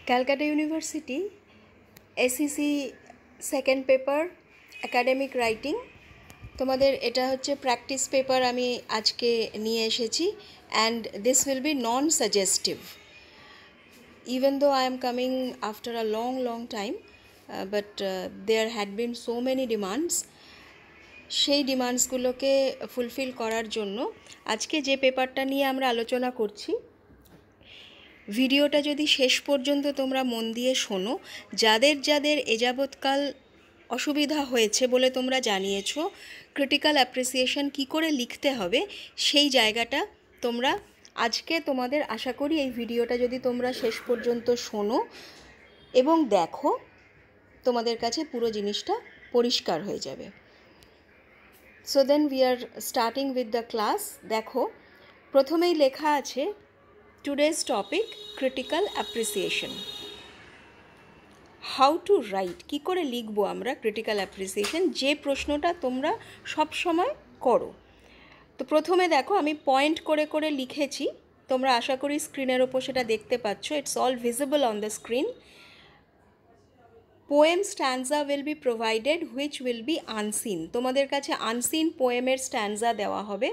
Calcutta university SEC second paper academic writing. তোমাদের এটা হচ্ছে প্র্যাকটিস পেপার আমি আজকে নিয়ে এসেছি, and this will be non suggestive. Even though I am coming after a long time, but there had been so many demands. সেই ডিমান্ডসগুলোকে fulfil করার জন্য আজকে যে পেপারটা নিয়ে আমরা আলোচনা করছি, ভিডিওটা যদি শেষ পর্যন্ত তোমরা মন দিয়ে শোনো, যাদের যাদের এযাবৎকাল অসুবিধা হয়েছে বলে তোমরা জানিয়েছো ক্রিটিক্যাল অ্যাপ্রিসিয়েশন কী করে লিখতে হবে, সেই জায়গাটা তোমরা আজকে তোমাদের আশা করি এই ভিডিওটা যদি তোমরা শেষ পর্যন্ত শোনো এবং দেখো, তোমাদের কাছে পুরো জিনিসটা পরিষ্কার হয়ে যাবে। So then we are starting with the class. দেখো, প্রথমেই লেখা আছে today's topic critical appreciation. How to write, কী করে লিখবো আমরা ক্রিটিক্যাল অ্যাপ্রিসিয়েশন, যে প্রশ্নটা তোমরা সব সময় করো। তো প্রথমে দেখো আমি পয়েন্ট করে করে লিখেছি, তোমরা আশা করি স্ক্রিনের ওপর সেটা দেখতে পাচ্ছ। It's all visible on the screen. Poem stanza will be provided which will be unseen. তোমাদের কাছে আনসিন পোয়েমের স্ট্যান্সা দেওয়া হবে।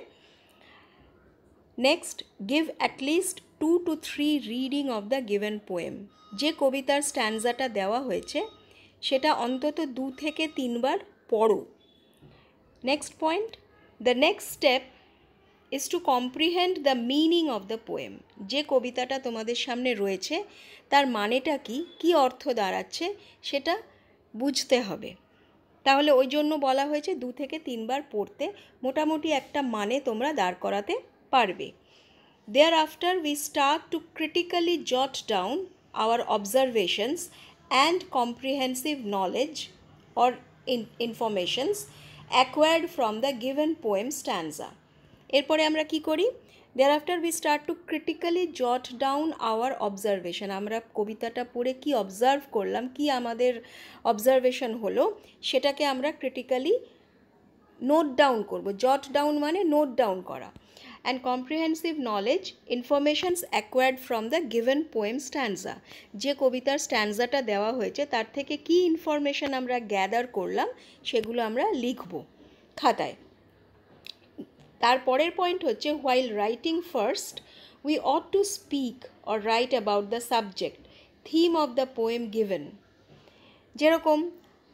Next, give at least 2 to 3 reading of the given poem. যে কবিতার স্ট্যান্সাটা দেওয়া হয়েছে সেটা অন্তত 2 থেকে 3 বার পড়ো। Next point, the next step is to comprehend the meaning of the poem. যে কবিতাটা তোমাদের সামনে রয়েছে তার মানেটা কি, কী অর্থ দাঁড়াচ্ছে সেটা বুঝতে হবে। তাহলে ওই জন্য বলা হয়েছে 2 থেকে 3 বার পড়তে মোটামুটি একটা মানে তোমরা দাঁড় করাতে পারবে। Thereafter we start to critically jot down our observations and comprehensive knowledge or informations acquired from the given poem stanza. এরপরে আমরা কি করি? Thereafter we start to critically jot down our observation. আমরা কবিতাটা পড়ে কি অবজার্ভ করলাম, কি আমাদের অবজারভেশন হলো, সেটাকে আমরা ক্রিটিক্যালি নোট ডাউন করব। জট ডাউন মানে নোট ডাউন করা। and comprehensive knowledge informations acquired from the given poem stanza. যে কবিতার স্ট্যান্জাটা দেওয়া হয়েছে তার থেকে কি ইনফরমেশন আমরা গ্যাদার করলাম সেগুলো আমরা লিখব খাতায়। তারপরের পয়েন্ট হচ্ছে while writing first we ought to speak or write about the subject theme of the poem given. যেরকম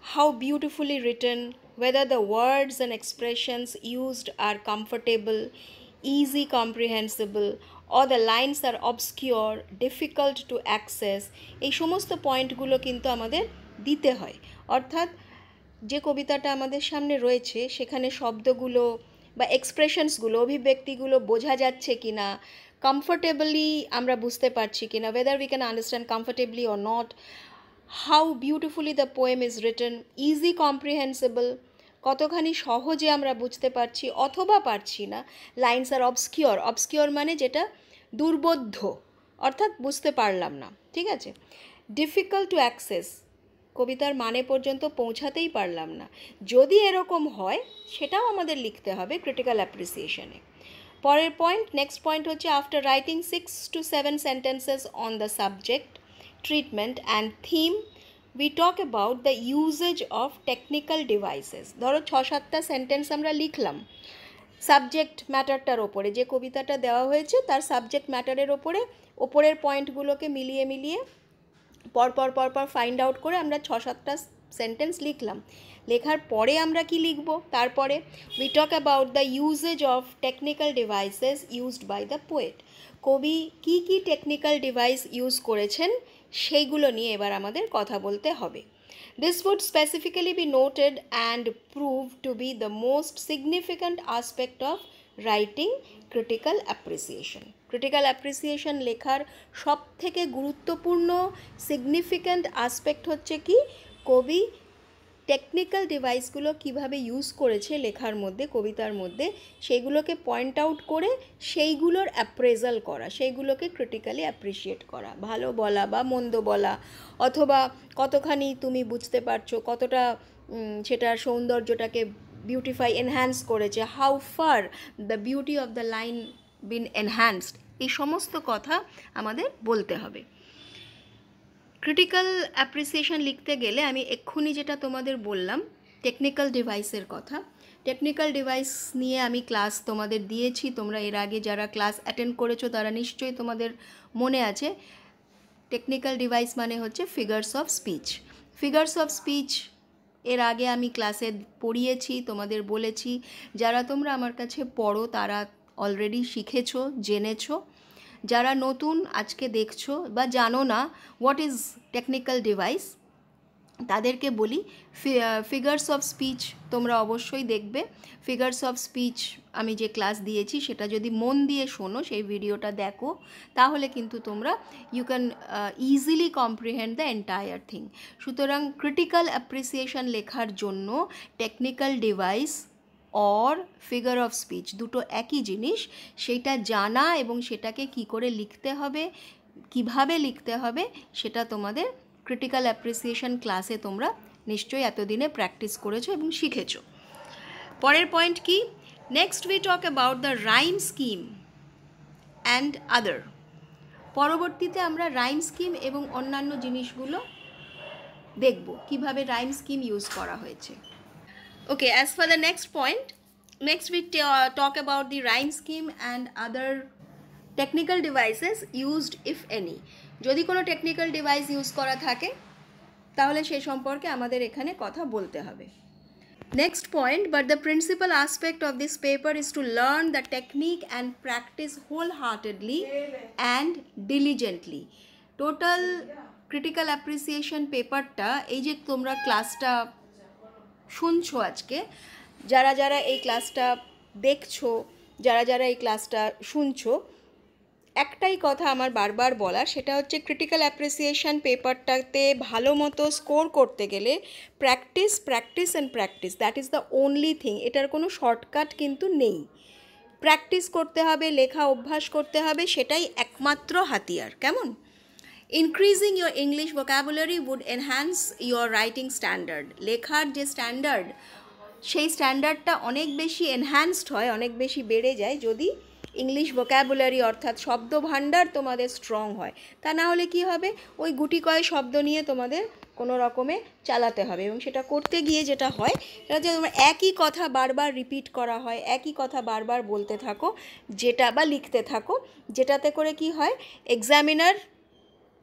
how beautifully written, whether the words and expressions used are comfortable, easy comprehensible, or the lines are obscure, difficult to access. এই সমস্ত পয়েন্টগুলো কিন্তু আমাদের দিতে হয়। অর্থাৎ যে কবিতাটা আমাদের সামনে রয়েছে সেখানে শব্দগুলো বা এক্সপ্রেশনসগুলো, অভিব্যক্তিগুলো বোঝা যাচ্ছে কি না, কমফর্টেবলি আমরা বুঝতে পারছি কি না, whether we can understand comfortably or not, how beautifully the poem is written, easy comprehensible, কতখানি সহজে আমরা বুঝতে পারছি অথবা পারছি না, লাইনস আর অবস্কিওর, অবস্কিওর মানে যেটা দুর্বোধ্য, অর্থাৎ বুঝতে পারলাম না, ঠিক আছে। ডিফিকাল্ট টু অ্যাক্সেস, কবিতার মানে পর্যন্ত পৌঁছাতেই পারলাম না, যদি এরকম হয় সেটাও আমাদের লিখতে হবে ক্রিটিক্যাল অ্যাপ্রিসিয়েশনে। পরের পয়েন্ট, নেক্সট পয়েন্ট হচ্ছে after writing 6 to 7 sentences on the subject, treatment and theme, we talk about the usage of technical devices. ধরো 6-7টা সেন্টেন্স আমরা লিখলাম সাবজেক্ট ম্যাটারটার ওপরে, যে কবিতাটা দেওয়া হয়েছে তার সাবজেক্ট ম্যাটারের ওপরে, ওপরের পয়েন্টগুলোকে মিলিয়ে পরপর ফাইন্ড আউট করে আমরা 6-7টা সেন্টেন্স লিখলাম। লেখার পরে আমরা কি লিখব? তারপরে we talk about the usage of technical devices used by the poet. কবি কি কি টেকনিক্যাল ডিভাইস ইউজ করেছেন সেইগুলো নিয়ে এবার আমাদের কথা বলতে হবে। This would specifically be noted and proved to be the most significant aspect of writing critical appreciation. Critical appreciation লেখার সব থেকে গুরুত্বপূর্ণ সিগনিফিক্যান্ট আসপেক্ট হচ্ছে কি, কবি টেকনিক্যাল ডিভাইসগুলো কিভাবে ইউজ করেছে লেখার মধ্যে, কবিতার মধ্যে, সেইগুলোকে পয়েন্ট আউট করে সেইগুলোর অ্যাপ্রেজাল করা, সেইগুলোকে ক্রিটিক্যালি অ্যাপ্রিসিয়েট করা, ভালো বলা বা মন্দ বলা, অথবা কতখানি তুমি বুঝতে পারছো, কতটা সেটার সৌন্দর্যটাকে বিউটিফাই এনহ্যান্স করেছে, how far the beauty of the line been enhanced, এই সমস্ত কথা আমাদের বলতে হবে। ক্রিটিক্যাল অ্যাপ্রিসিয়েশন লিখতে গেলে আমি এক্ষুনি যেটা তোমাদের বললাম টেকনিক্যাল ডিভাইসের কথা, টেকনিক্যাল ডিভাইস নিয়ে আমি ক্লাস তোমাদের দিয়েছি। তোমরা এর আগে যারা ক্লাস অ্যাটেন্ড করেছো তারা নিশ্চয়ই তোমাদের মনে আছে। টেকনিক্যাল ডিভাইস মানে হচ্ছে figures of speech. Figures of speech এর আগে আমি ক্লাসে পড়িয়েছি, তোমাদের বলেছি। যারা তোমরা আমার কাছে পড়ো তারা অলরেডি শিখেছো, জেনেছো। যারা নতুন আজকে দেখছো বা জানো না হোয়াট ইজ টেকনিক্যাল ডিভাইস, তাদেরকে বলি ফিগার্স অফ স্পিচ তোমরা অবশ্যই দেখবে। ফিগার্স অফ স্পিচ আমি যে ক্লাস দিয়েছি সেটা যদি মন দিয়ে শোনো, সেই ভিডিওটা দেখো, তাহলে কিন্তু তোমরা you can easily comprehend the entire thing. সুতরাং ক্রিটিক্যাল অ্যাপ্রিসিয়েশন লেখার জন্য technical device or figure of speech দুটো একই জিনিস, সেটা জানা এবং সেটাকে কি করে লিখতে হবে, কিভাবে লিখতে হবে, সেটা তোমাদের ক্রিটিক্যাল অ্যাপ্রিসিয়েশন ক্লাসে তোমরা নিশ্চয়ই এতদিনে প্র্যাকটিস করেছো এবং শিখেছো। পরের পয়েন্ট কি? Next we talk about the rhyme scheme and other. পরবর্তীতে আমরা রাইম স্কিম এবং অন্যান্য জিনিসগুলো দেখব, কিভাবে রাইম স্কিম ইউজ করা হয়েছে। Okay, as for the next point, next we talk about the rhyme scheme and other technical devices used if any. যদি কোনো টেকনিক্যাল ডিভাইস ইউজ করা থাকে তাহলে সেই সম্পর্কে আমাদের এখানে কথা বলতে হবে। Next point, but the principal aspect of this paper is to learn the technique and practice wholeheartedly and diligently. Total critical appreciation পেপারটা, এই যে তোমরা ক্লাসটা শুনছো আজকে, যারা যারা এই ক্লাসটা দেখছো, যারা যারা এই ক্লাসটা শুনছো, একটাই কথা আমার বারবার বলার, সেটা হচ্ছে ক্রিটিক্যাল অ্যাপ্রিসিয়েশন পেপারটাতে ভালো মতো স্কোর করতে গেলে practice practice and practice, that is the only thing. এটার কোনো শর্টকাট কিন্তু নেই। প্র্যাকটিস করতে হবে, লেখা অভ্যাস করতে হবে, সেটাই একমাত্র হাতিয়ার। কেমন? Increasing your English vocabulary would enhance your writing standard. লেখার যে স্ট্যান্ডার্ড, সেই স্ট্যান্ডার্ডটা অনেক বেশি এনহ্যান্সড হয়, অনেক বেশি বেড়ে যায় যদি ইংলিশ ভোকাবুলারি অর্থাৎ শব্দ ভাণ্ডার তোমাদের স্ট্রং হয়। তা না হলে কি হবে, ওই গুটি কয় শব্দ নিয়ে তোমাদের কোনো রকমে চালাতে হবে, এবং সেটা করতে গিয়ে যেটা হয় সেটা যে তোমার একই কথা বারবার রিপিট করা হয়, একই কথা বারবার বলতে থাকো, যেটা বা লিখতে থাকো, যেটাতে করে কি হয়, এক্সামিনার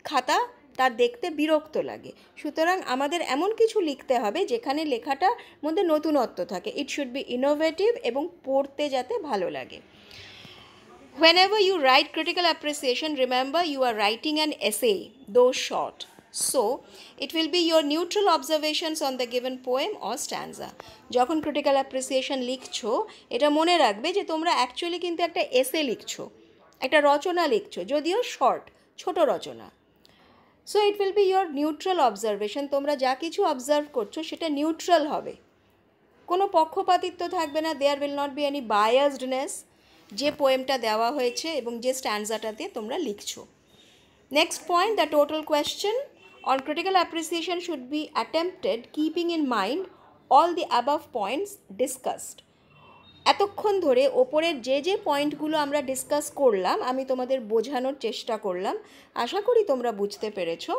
খাতা তার দেখতে বিরক্ত লাগে। সুতরাং আমাদের এমন কিছু লিখতে হবে যেখানে লেখাটার মধ্যে নতুনত্ব থাকে। ইট শুড বি ইনোভেটিভ এবং পড়তে যাতে ভালো লাগে। Whenever you write critical appreciation, remember you are writing an essay, though short. So, it will be your neutral observations on the given poem or stanza. যখন critical appreciation লিখছো, এটা মনে রাখবে যে তোমরা অ্যাকচুয়ালি কিন্তু একটা এসে লিখছো, একটা রচনা লিখছো, যদিও শর্ট, ছোট রচনা। So it will be your neutral observation. তোমরা যা কিছু অবজার্ভ করছো সেটা নিউট্রাল হবে, কোনো পক্ষপাতিত্ব থাকবে না। There will not be any biasedness যে পোয়েমটা দেওয়া হয়েছে এবং যে স্ট্যান্ডাটাতে তোমরা লিখছো। Next point, the total question on critical appreciation should be attempted keeping in mind all the above points discussed. এতক্ষণ ধরে ওপরের যে যে পয়েন্টগুলো আমরা ডিসকাস করলাম, আমি তোমাদের বোঝানোর চেষ্টা করলাম, আশা করি তোমরা বুঝতে পেরেছো।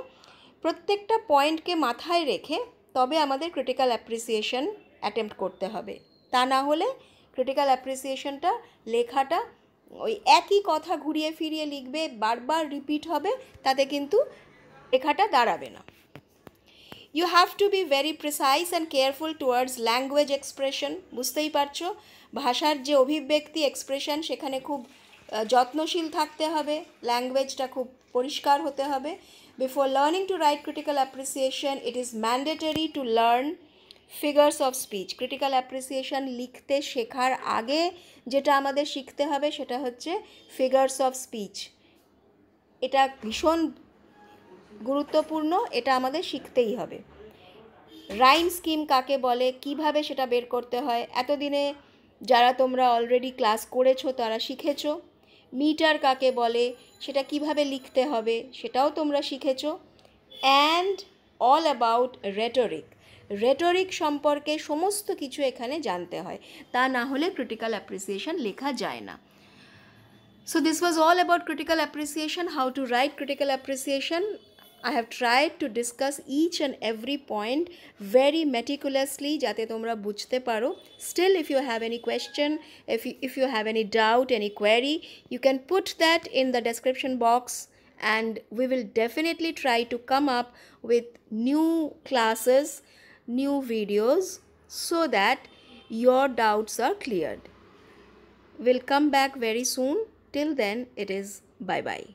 প্রত্যেকটা পয়েন্টকে মাথায় রেখে তবে আমাদের ক্রিটিক্যাল অ্যাপ্রিসিয়েশন অ্যাটেম্প্ট করতে হবে। তা না হলে ক্রিটিক্যাল অ্যাপ্রিসিয়েশনটা, লেখাটা ওই একই কথা ঘুরিয়ে ফিরিয়ে লিখবে, বারবার রিপিট হবে, তাতে কিন্তু লেখাটা দাঁড়াবে না। You have to be very precise and careful towards language expression. বুঝতেই পারছো, ভাষার যে অভিব্যক্তি এক্সপ্রেশন, সেখানে খুব যত্নশীল থাকতে হবে, ল্যাঙ্গুয়েজটা খুব পরিষ্কার হতে হবে। Before learning to write critical appreciation, it is mandatory to learn figures of speech. Critical appreciation লিখতে শেখার আগে যেটা আমাদের শিখতে হবে সেটা হচ্ছে figures of speech. এটা ভীষণ গুরুত্বপূর্ণ, এটা আমাদের শিখতেই হবে। রাইম স্কিম কাকে বলে, কিভাবে সেটা বের করতে হয়, এতদিনে যারা তোমরা অলরেডি ক্লাস করেছো তারা শিখেছো। মিটার কাকে বলে, সেটা কিভাবে লিখতে হবে সেটাও তোমরা শিখেছো। And all about rhetoric. Rhetoric সম্পর্কে সমস্ত কিছু এখানে জানতে হয়, তা না হলে ক্রিটিক্যাল অ্যাপ্রিসিয়েশন লেখা যায় না। So this was all about critical appreciation, how to write critical appreciation. I have tried to discuss each and every point very meticulously jate tomra bujhte paro. Still, if you have any question, if you have any doubt, any query, you can put that in the description box, and we will definitely try to come up with new classes, new videos, so that your doubts are cleared. We'll come back very soon. Till then, it is bye bye.